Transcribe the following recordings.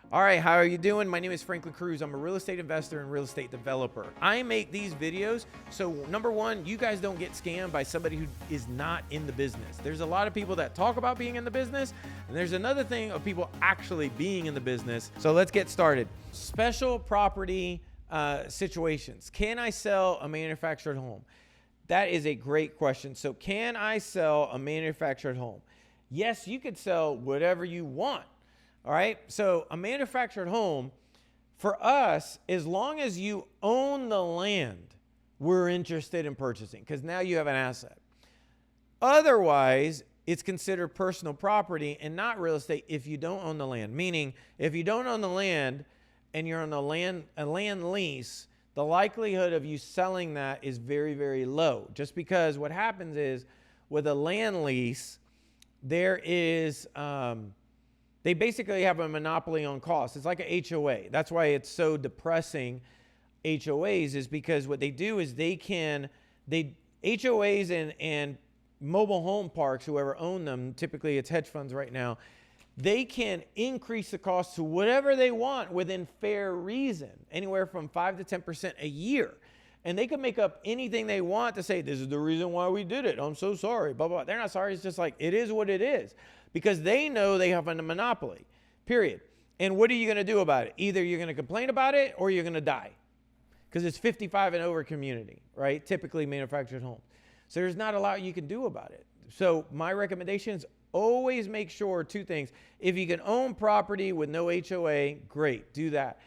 All right, how are you doing? My name is Franklin Cruz. I'm a real estate investor and real estate developer. I make these videos so number one, you guys don't get scammed by somebody who is not in the business. There's a lot of people that talk about being in the business, and there's another thing of people actually being in the business. So let's get started. Special property situations. Can I sell a manufactured home? That is a great question. So can I sell a manufactured home? Yes, you could sell whatever you want. All right. So a manufactured home for us, as long as you own the land, we're interested in purchasing because now you have an asset. Otherwise, it's considered personal property and not real estate if you don't own the land. Meaning, if you don't own the land and you're on a land lease, the likelihood of you selling that is very, very low. Just because what happens is with a land lease, there is they basically have a monopoly on costs. It's like a HOA. That's why it's so depressing, HOAs, is because what they do is HOAs and mobile home parks, whoever own them, typically it's hedge funds right now, they can increase the cost to whatever they want within fair reason, anywhere from 5 to 10% a year. And they can make up anything they want to say, this is the reason why we did it. I'm so sorry, blah, blah. They're not sorry. It's just like, it is what it is. Because they know they have a monopoly, period. And what are you going to do about it? Either you're going to complain about it or you're going to die. Because it's 55 and over community, right? Typically manufactured homes. So there's not a lot you can do about it. So my recommendation is always make sure two things. If you can own property with no HOA, great, do that.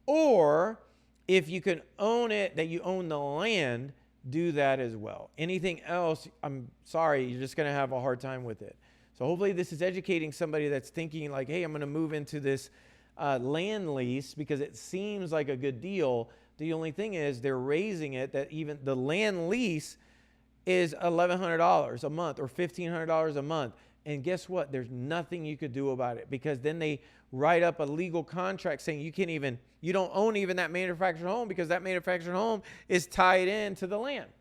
Or if you can own it, that you own the land, do that as well. Anything else, I'm sorry, you're just going to have a hard time with it. So hopefully this is educating somebody that's thinking like, hey, I'm going to move into this land lease because it seems like a good deal. The only thing is they're raising it that even the land lease is $1,100 a month or $1,500 a month. And guess what? There's nothing you could do about it because then they write up a legal contract saying you don't own even that manufactured home because that manufactured home is tied into the land.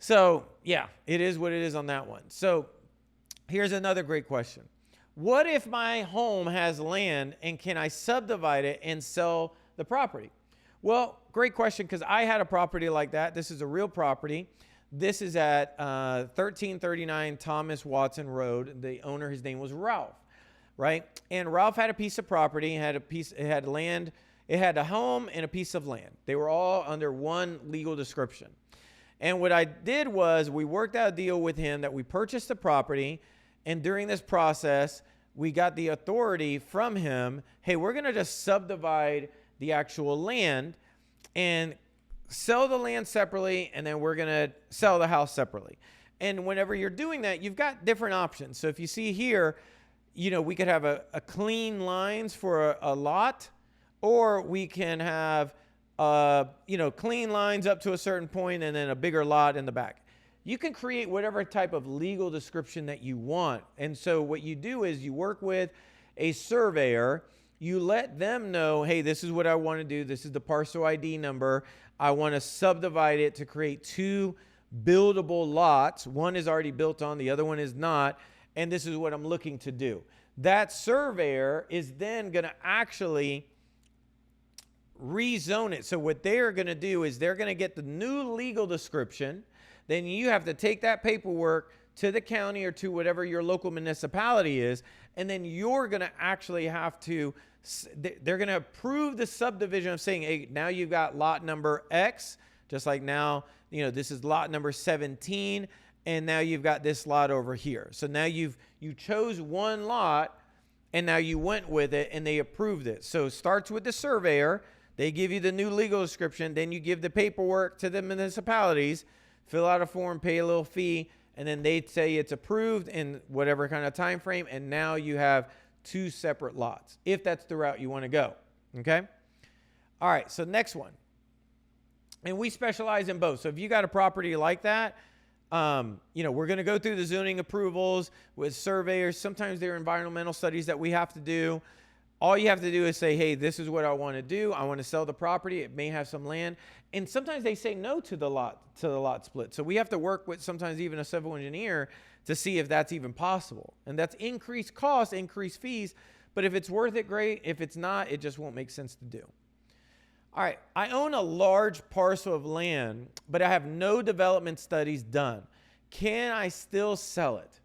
So yeah, it is what it is on that one. So here's another great question. What if my home has land and can I subdivide it and sell the property? Well, great question because I had a property like that. This is a real property. This is at 1339 Thomas Watson Road. The owner, his name was Ralph, right? And Ralph had a piece of property, it had land, it had a home and a piece of land. They were all under one legal description. And what I did was we worked out a deal with him that we purchased the property, and during this process, we got the authority from him, hey, we're going to just subdivide the actual land and sell the land separately, and then we're going to sell the house separately. And whenever you're doing that, you've got different options. So if you see here, we could have a clean lines for a lot, or we can have, clean lines up to a certain point and then a bigger lot in the back. You can create whatever type of legal description that you want. And so what you do is you work with a surveyor. You let them know, hey, this is what I want to do. This is the parcel ID number. I want to subdivide it to create two buildable lots. One is already built on, the other one is not. And this is what I'm looking to do. That surveyor is then going to actually rezone it. So what they're going to do is they're going to get the new legal description. Then you have to take that paperwork to the county or to whatever your local municipality is. And then you're going to actually have to, they're going to approve the subdivision of saying, hey, now you've got lot number X, just like now, this is lot number 17. And now you've got this lot over here. So now you chose one lot and now you went with it and they approved it. So it starts with the surveyor. They give you the new legal description. Then you give the paperwork to the municipalities, fill out a form, pay a little fee, and then they say it's approved in whatever kind of time frame, and now you have two separate lots, if that's the route you want to go, okay? All right, so next one. And we specialize in both. So if you got a property like that, we're going to go through the zoning approvals with surveyors. Sometimes there are environmental studies that we have to do. All you have to do is say, hey, this is what I want to do. I want to sell the property. It may have some land. And sometimes they say no to the lot split. So we have to work with sometimes even a civil engineer to see if that's even possible. And that's increased costs, increased fees, But if it's worth it, great. If it's not, it just won't make sense to do. All right, I own a large parcel of land, but I have no development studies done. Can I still sell it?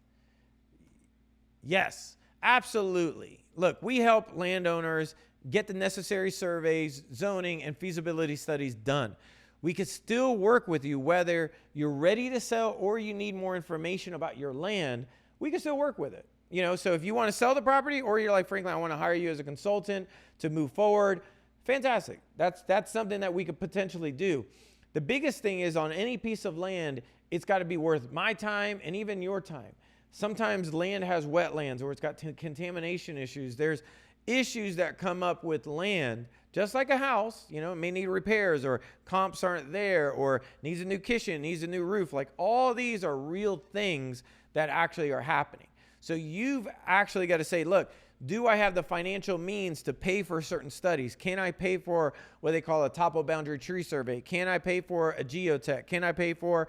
Yes, absolutely. Look, we help landowners get the necessary surveys, zoning, and feasibility studies done. We could still work with you whether you're ready to sell or you need more information about your land. We can still work with it. You know, so if you want to sell the property or you're like, Franklin, I want to hire you as a consultant to move forward, fantastic. That's something that we could potentially do. The biggest thing is on any piece of land, it's got to be worth my time and even your time. Sometimes land has wetlands or it's got contamination issues. There's issues that come up with land, just like a house, you know, it may need repairs or comps aren't there or needs a new kitchen, needs a new roof. Like all these are real things that actually are happening. So you've actually got to say, look, do I have the financial means to pay for certain studies? Can I pay for what they call a topo boundary tree survey? Can I pay for a geotech? Can I pay for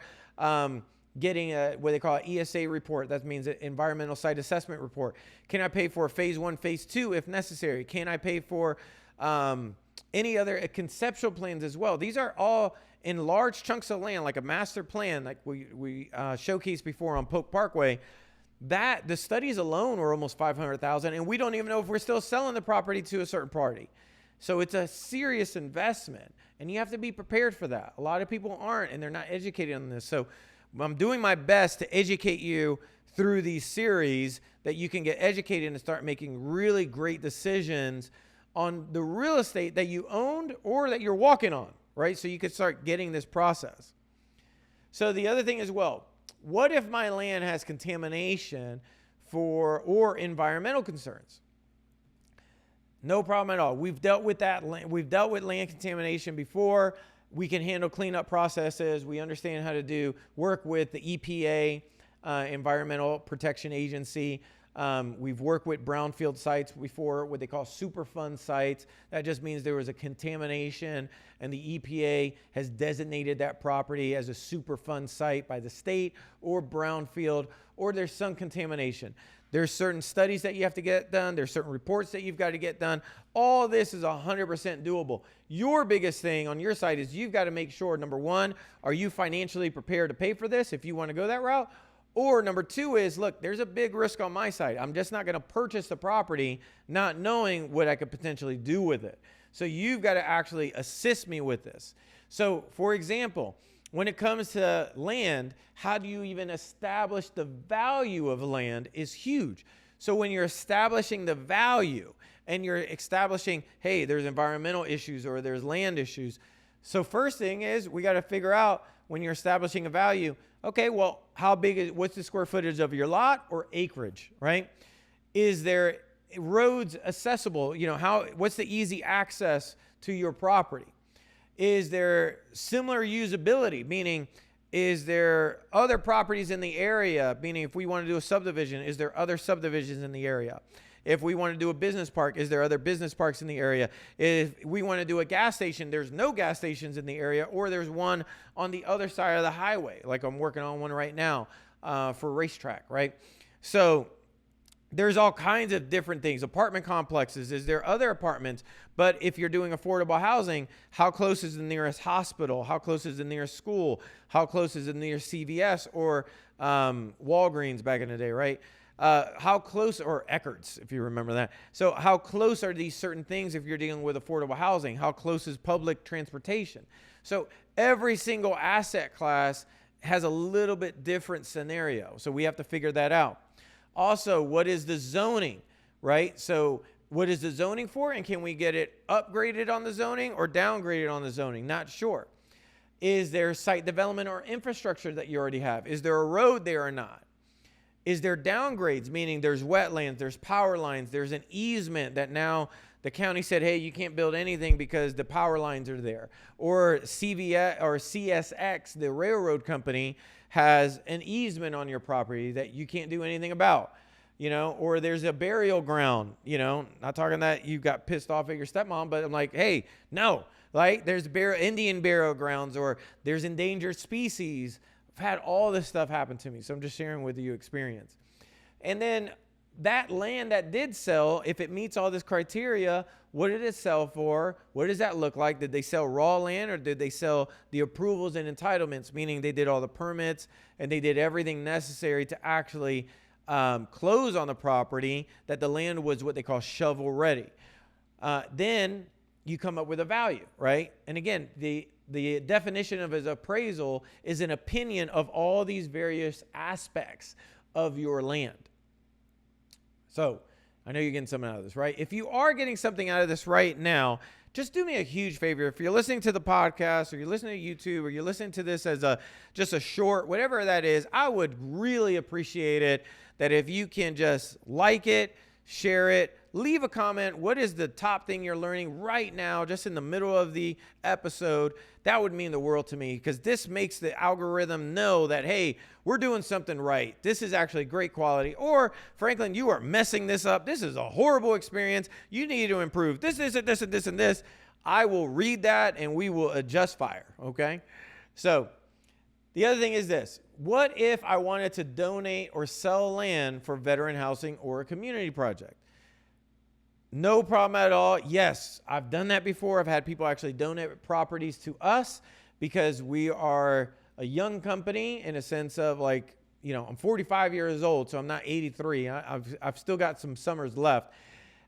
getting what they call an ESA report? That means an environmental site assessment report. Can I pay for phase 1, phase 2 if necessary? Can I pay for any other conceptual plans as well? These are all in large chunks of land, like a master plan, like we showcased before on Polk Parkway. That the studies alone were almost $500,000, and we don't even know if we're still selling the property to a certain party. So it's a serious investment, and you have to be prepared for that. A lot of people aren't, and they're not educated on this. So I'm doing my best to educate you through these series that you can get educated and start making really great decisions on the real estate that you owned or that you're walking on, right? So you could start getting this process. So the other thing as well, what if my land has contamination or environmental concerns? No problem at all. We've dealt with that. We've dealt with land contamination before. We can handle cleanup processes. We understand how to work with the EPA, Environmental Protection Agency. We've worked with brownfield sites before, what they call Superfund sites. That just means there was a contamination and the EPA has designated that property as a Superfund site by the state or brownfield, or there's some contamination. There's certain studies that you have to get done. There's certain reports that you've got to get done. All this is 100% doable. Your biggest thing on your side is you've got to make sure, number one, are you financially prepared to pay for this if you want to go that route? Or number two is, look, there's a big risk on my side. I'm just not going to purchase the property not knowing what I could potentially do with it. So you've got to actually assist me with this. So for example, when it comes to land, how do you even establish the value of land is huge. So when you're establishing the value and you're establishing, hey, there's environmental issues or there's land issues. So first thing is we got to figure out when you're establishing a value, okay, well, what's the square footage of your lot or acreage, right? Is there roads accessible? You know, what's the easy access to your property? Is there similar usability? Meaning, is there other properties in the area? Meaning, if we want to do a subdivision, is there other subdivisions in the area? If we want to do a business park, is there other business parks in the area? If we want to do a gas station, there's no gas stations in the area, or there's one on the other side of the highway, like I'm working on one right now for racetrack, right? So there's all kinds of different things. Apartment complexes, is there other apartments? But if you're doing affordable housing, how close is the nearest hospital? How close is the nearest school? How close is the nearest CVS or Walgreens back in the day, right? How close, or Eckert's, if you remember that. So how close are these certain things if you're dealing with affordable housing? How close is public transportation? So every single asset class has a little bit different scenario. So we have to figure that out. Also, what is the zoning, right? So what is the zoning for? And can we get it upgraded on the zoning or downgraded on the zoning? Not sure. Is there site development or infrastructure that you already have? Is there a road there or not? Is there downgrades, meaning there's wetlands, there's power lines, there's an easement that now the county said, hey, you can't build anything because the power lines are there. Or CVS or CSX, the railroad company, has an easement on your property that you can't do anything about, you know, or there's a burial ground, you know, not talking that you got pissed off at your stepmom, but I'm like, hey, no, like there's Indian burial grounds or there's endangered species. I've had all this stuff happen to me, so I'm just sharing with you experience. And then that land that did sell, if it meets all this criteria, what did it sell for? What does that look like? Did they sell raw land, or did they sell the approvals and entitlements, meaning they did all the permits and they did everything necessary to actually close on the property, that the land was what they call shovel ready? Then you come up with a value, right? And again, the definition of his appraisal is an opinion of all these various aspects of your land. So I know you're getting something out of this, right? If you are getting something out of this right now, just do me a huge favor. If you're listening to the podcast, or you're listening to YouTube, or you're listening to this as just a short, whatever that is, I would really appreciate it that if you can just like it, share it, leave a comment. What is the top thing you're learning right now, just in the middle of the episode? That would mean the world to me, because this makes the algorithm know that, hey, we're doing something right. This is actually great quality. Or, Franklin, you are messing this up. This is a horrible experience. You need to improve this, and this. I will read that and we will adjust fire, okay? So the other thing is this. What if I wanted to donate or sell land for veteran housing or a community project? No problem at all. Yes, I've done that before. I've had people actually donate properties to us because we are a young company, in a sense of, like, you know, I'm 45 years old, so I'm not 83. I've still got some summers left.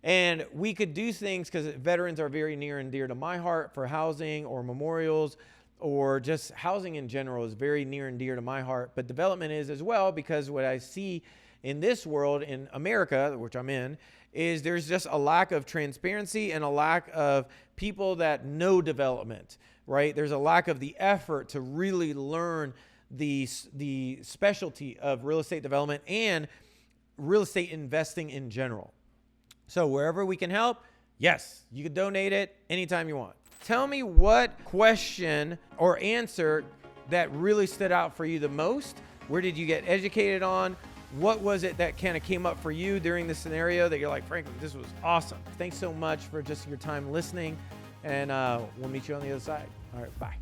And we could do things because veterans are very near and dear to my heart, for housing or memorials, or just housing in general is very near and dear to my heart. But development is as well, because what I see in this world, in America, which I'm in, is there's just a lack of transparency and a lack of people that know development, right? There's a lack of the effort to really learn the specialty of real estate development and real estate investing in general. So wherever we can help, yes, you can donate it anytime you want. Tell me what question or answer that really stood out for you the most. Where did you get educated on? What was it that kind of came up for you during the scenario that you're like, Franklin, this was awesome. Thanks so much for just your time listening, and we'll meet you on the other side. All right, bye.